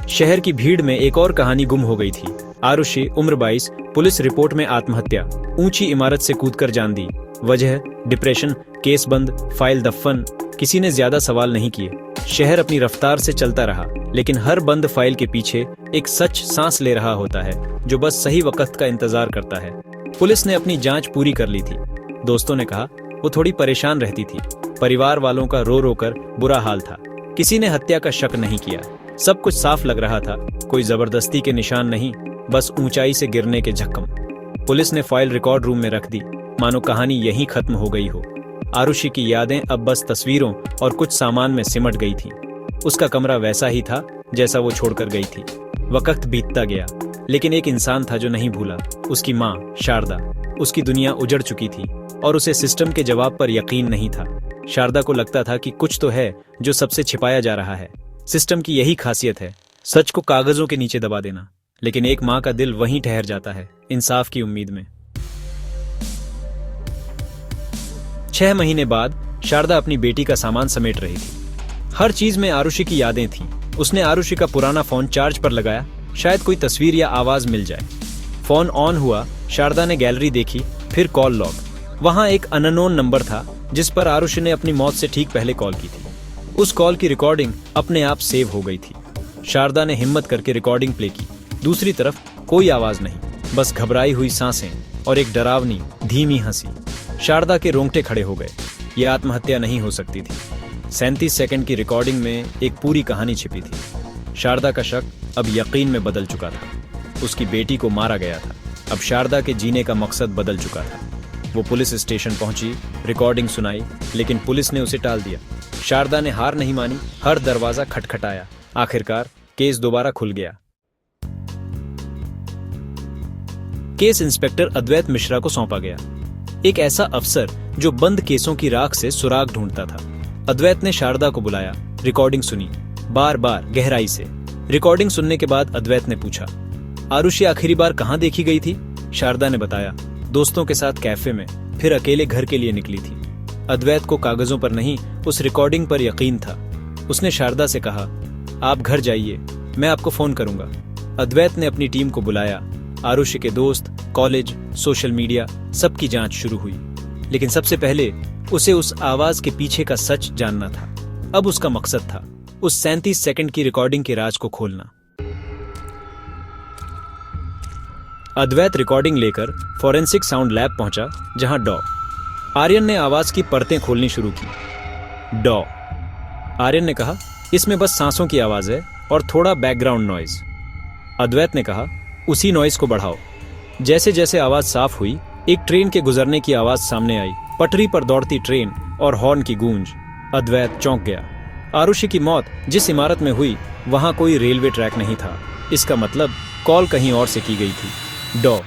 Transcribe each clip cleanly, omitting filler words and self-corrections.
शहर की भीड़ में एक और कहानी गुम हो गई थी। आरुषि, उम्र 22, पुलिस रिपोर्ट में आत्महत्या, ऊंची इमारत से कूदकर जान दी। वजह डिप्रेशन, केस बंद, फाइल दफन। किसी ने ज्यादा सवाल नहीं किए। शहर अपनी रफ्तार से चलता रहा, लेकिन हर बंद फाइल के पीछे एक सच सांस ले रहा होता है जो बस सही वक्त का इंतजार करता है। पुलिस ने अपनी जांच पूरी कर ली थी। दोस्तों ने कहा वो थोड़ी परेशान रहती थी। परिवार वालों का रो रो कर बुरा हाल था। किसी ने हत्या का शक नहीं किया। सब कुछ साफ लग रहा था। कोई जबरदस्ती के निशान नहीं, बस ऊंचाई से गिरने के झक्कम। पुलिस ने फाइल रिकॉर्ड रूम में रख दी, मानो कहानी यहीं खत्म हो गई हो। आरुषि की यादें अब बस तस्वीरों और कुछ सामान में सिमट गई थीं। उसका कमरा वैसा ही था जैसा वो छोड़कर गई थी। वक्त बीतता गया, लेकिन एक इंसान था जो नहीं भूला, उसकी माँ शारदा। उसकी दुनिया उजड़ चुकी थी और उसे सिस्टम के जवाब पर यकीन नहीं था। शारदा को लगता था कि कुछ तो है जो सबसे छिपाया जा रहा है। सिस्टम की यही खासियत है, सच को कागजों के नीचे दबा देना। लेकिन एक माँ का दिल वहीं ठहर जाता है, इंसाफ की उम्मीद में। 6 महीने बाद शारदा अपनी बेटी का सामान समेट रही थी। हर चीज में आरुषि की यादें थीं। उसने आरुषि का पुराना फोन चार्ज पर लगाया, शायद कोई तस्वीर या आवाज मिल जाए। फोन ऑन हुआ, शारदा ने गैलरी देखी, फिर कॉल लॉग। वहां एक अननोन नंबर था जिस पर आरुषि ने अपनी मौत से ठीक पहले कॉल की थी। उस कॉल की रिकॉर्डिंग अपने आप सेव हो गई थी। शारदा ने हिम्मत करके रिकॉर्डिंग प्ले की। दूसरी तरफ कोई आवाज नहीं, बस घबराई हुई सांसें और एक डरावनी धीमी हंसी। शारदा के रोंगटे खड़े हो गए। ये आत्महत्या नहीं हो सकती थी। 37 सेकंड की रिकॉर्डिंग में एक पूरी कहानी छिपी थी। शारदा का शक अब यकीन में बदल चुका था। उसकी बेटी को मारा गया था। अब शारदा के जीने का मकसद बदल चुका था। वो पुलिस स्टेशन पहुंची, रिकॉर्डिंग सुनाई, लेकिन पुलिस ने उसे टाल दिया। शारदा ने हार नहीं मानी, हर दरवाजा खटखटाया। आखिरकार केस दोबारा खुल गया। केस इंस्पेक्टर अद्वैत मिश्रा को सौंपा गया, एक ऐसा अफसर जो बंद केसों की राख से सुराग ढूंढता था। अद्वैत ने शारदा को बुलाया, रिकॉर्डिंग सुनी, बार बार गहराई से। रिकॉर्डिंग सुनने के बाद अद्वैत ने पूछा, आरुषि आखिरी बार कहाँ देखी गई थी? शारदा ने बताया, दोस्तों के साथ कैफे में, फिर अकेले घर के लिए निकली थी। अद्वैत को कागजों पर नहीं, उस रिकॉर्डिंग पर यकीन था। उसने शारदा से कहा, आप घर जाइए, मैं आपको फोन करूंगा। अद्वैत ने अपनी टीम को बुलाया। आरुषि के दोस्त, कॉलेज, सोशल मीडिया, सबकी जांच शुरू हुई। लेकिन सबसे पहले उसे उस आवाज के पीछे का सच जानना था। अब उसका मकसद था उस 37 सेकंड की रिकॉर्डिंग के राज को खोलना। अद्वैत रिकॉर्डिंग लेकर फॉरेंसिक साउंड लैब पहुंचा, जहां डॉ आर्यन ने आवाज की परतें खोलनी शुरू की। डॉ आर्यन ने कहा, इसमें बस सांसों की आवाज है और थोड़ा बैकग्राउंड नॉइज। अद्वैत ने कहा, उसी नॉइज को बढ़ाओ। जैसे जैसे आवाज साफ हुई, एक ट्रेन के गुजरने की आवाज सामने आई, पटरी पर दौड़ती ट्रेन और हॉर्न की गूंज। अद्वैत चौंक गया। आरुषि की मौत जिस इमारत में हुई, वहां कोई रेलवे ट्रैक नहीं था। इसका मतलब कॉल कहीं और से की गई थी। डॉ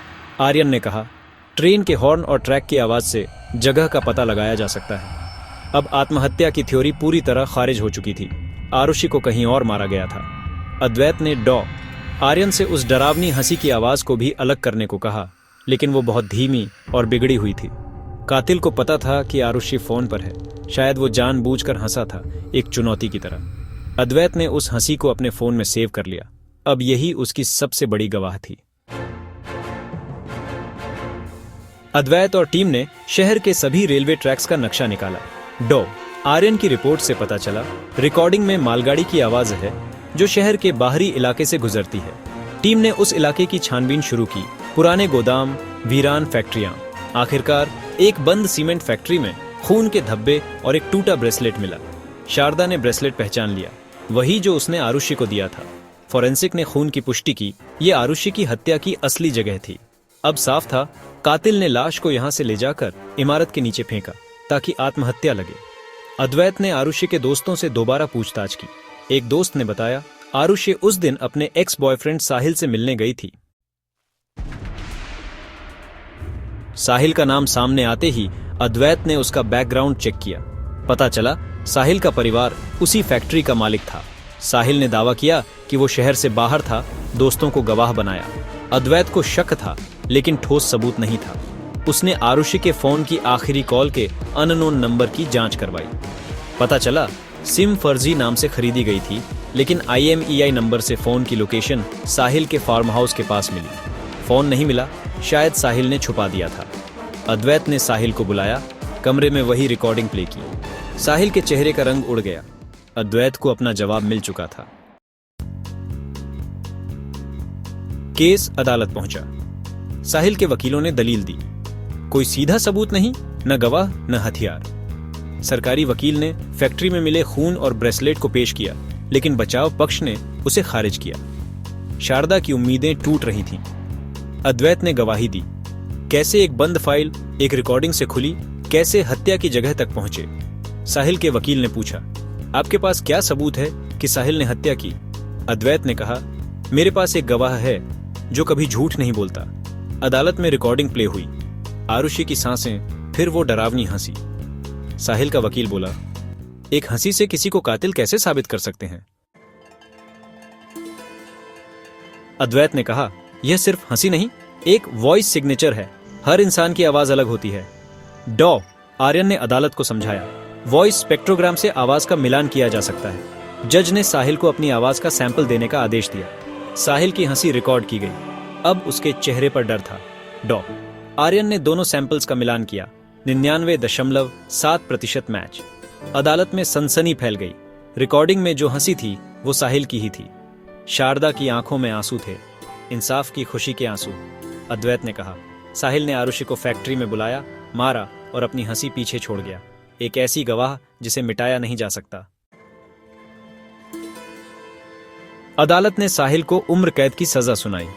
आर्यन ने कहा, ट्रेन के हॉर्न और ट्रैक की आवाज से जगह का पता लगाया जा सकता है। अब आत्महत्या की थ्योरी पूरी तरह खारिज हो चुकी थी। आरुषि को कहीं और मारा गया था। अद्वैत ने डॉ आर्यन से उस डरावनी हंसी की आवाज को भी अलग करने को कहा, लेकिन वो बहुत धीमी और बिगड़ी हुई थी। कातिल को पता था कि आरुषि फोन पर है। शायद वो जानबूझकर हंसा था, एक चुनौती की तरह। अद्वैत ने उस हंसी को अपने फोन में सेव कर लिया। अब यही उसकी सबसे बड़ी गवाह थी। अद्वैत और टीम ने शहर के सभी रेलवे ट्रैक्स का नक्शा निकाला। डॉ आर्यन की रिपोर्ट से पता चला, रिकॉर्डिंग में मालगाड़ी की आवाज है जो शहर के बाहरी इलाके से गुजरती है। टीम ने उस इलाके की छानबीन शुरू की। पुराने गोदाम, वीरान फैक्ट्रियां। आखिरकार एक बंद सीमेंट फैक्ट्री में खून के धब्बे और एक टूटा ब्रेसलेट मिला। शारदा ने ब्रेसलेट पहचान लिया, वही जो उसने आरुषि को दिया था। फॉरेंसिक ने खून की पुष्टि की, ये आरुषि की हत्या की असली जगह थी। अब साफ था, कातिल ने लाश को यहां से ले जाकर इमारत के नीचे फेंका ताकि आत्महत्या लगे। अद्वैत ने आरुषि के दोस्तों से दोबारा पूछताछ की। एक दोस्त ने बताया, आरुषि उस दिन अपने एक्स बॉयफ्रेंड साहिल से मिलने गई थी। साहिल का नाम सामने आते ही अद्वैत ने उसका बैकग्राउंड चेक किया। पता चला साहिल का परिवार उसी फैक्ट्री का मालिक था। साहिल ने दावा किया कि वो शहर से बाहर था, दोस्तों को गवाह बनाया। अद्वैत को शक था, लेकिन ठोस सबूत नहीं था। उसने आरुषि के फोन की आखिरी कॉल के अननोन नंबर की जांच करवाई। पता चला सिम फर्जी नाम से खरीदी गई थी लेकिन IMEI नंबर से फोन की लोकेशन साहिल के फार्म हाउस के पास मिली। फोन नहीं मिला, शायद साहिल ने छुपा दिया था। अद्वैत ने साहिल को बुलाया, कमरे में वही रिकॉर्डिंग प्ले की। साहिल के चेहरे का रंग उड़ गया। अद्वैत को अपना जवाब मिल चुका था। केस अदालत पहुंचा। साहिल के वकीलों ने दलील दी। कोई सीधा सबूत नहीं, न गवाह न हथियार। सरकारी वकील ने फैक्ट्री में मिले खून और ब्रेसलेट को पेश किया, लेकिन बचाव पक्ष ने उसे खारिज किया। शारदा की उम्मीदें टूट रही थीं। अद्वैत ने गवाही दी। कैसे एक बंद फाइल एक रिकॉर्डिंग से खुली, कैसे हत्या की जगह तक पहुंचे। साहिल के वकील ने पूछा, आपके पास क्या सबूत है कि साहिल ने हत्या की? अद्वैत ने कहा, मेरे पास एक गवाह है जो कभी झूठ नहीं बोलता। अदालत में रिकॉर्डिंग प्ले हुई। आरुषि की सांसें, फिर वो डरावनी हंसी। साहिल का वकील बोला, एक हंसी से किसी को कातिल कैसे साबित कर सकते हैं? अद्वैत ने कहा, यह सिर्फ हंसी नहीं, एक वॉइस सिग्नेचर है। हर इंसान की आवाज अलग होती है। डॉ आर्यन ने अदालत को समझाया, वॉइस स्पेक्ट्रोग्राम से आवाज का मिलान किया जा सकता है। जज ने साहिल को अपनी आवाज का सैंपल देने का आदेश दिया। साहिल की हंसी रिकॉर्ड की गई। अब उसके चेहरे पर डर था। डॉ आर्यन ने दोनों सैंपल्स का मिलान किया। 99.7% मैच। अदालत में सनसनी फैल गई। रिकॉर्डिंग में जो हंसी थी वो साहिल की ही थी। शारदा की आंखों में आंसू थे, इंसाफ की खुशी के आंसू। अद्वैत ने कहा, साहिल ने आरुषि को फैक्ट्री में बुलाया, मारा और अपनी हंसी पीछे छोड़ गया। एक ऐसी गवाह जिसे मिटाया नहीं जा सकता। अदालत ने साहिल को उम्र कैद की सजा सुनाई।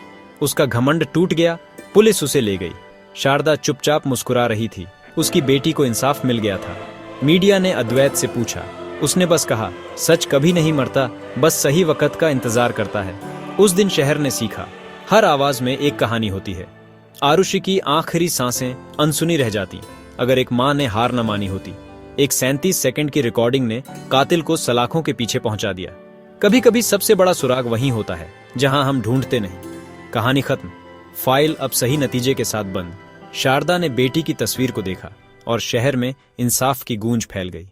उसका घमंड टूट गया। पुलिस उसे ले गई। शारदा चुपचाप मुस्कुरा रही थी। उसकी बेटी को इंसाफ मिल गया था। मीडिया ने अद्वैत से पूछा। उसने बस कहा, सच कभी नहीं मरता, बस सही वक्त का इंतजार करता है। उस दिन शहर ने सीखा, हर आवाज में एक कहानी होती है। आरुषि की आखिरी सांसें अनसुनी रह जाती अगर एक मां ने हार न मानी होती। एक 37 सेकंड की रिकॉर्डिंग ने कातिल को सलाखों के पीछे पहुंचा दिया। कभी कभी सबसे बड़ा सुराग वहीं होता है जहां हम ढूंढते नहीं। कहानी खत्म। फाइल अब सही नतीजे के साथ बंद। शारदा ने बेटी की तस्वीर को देखा और शहर में इंसाफ की गूंज फैल गई।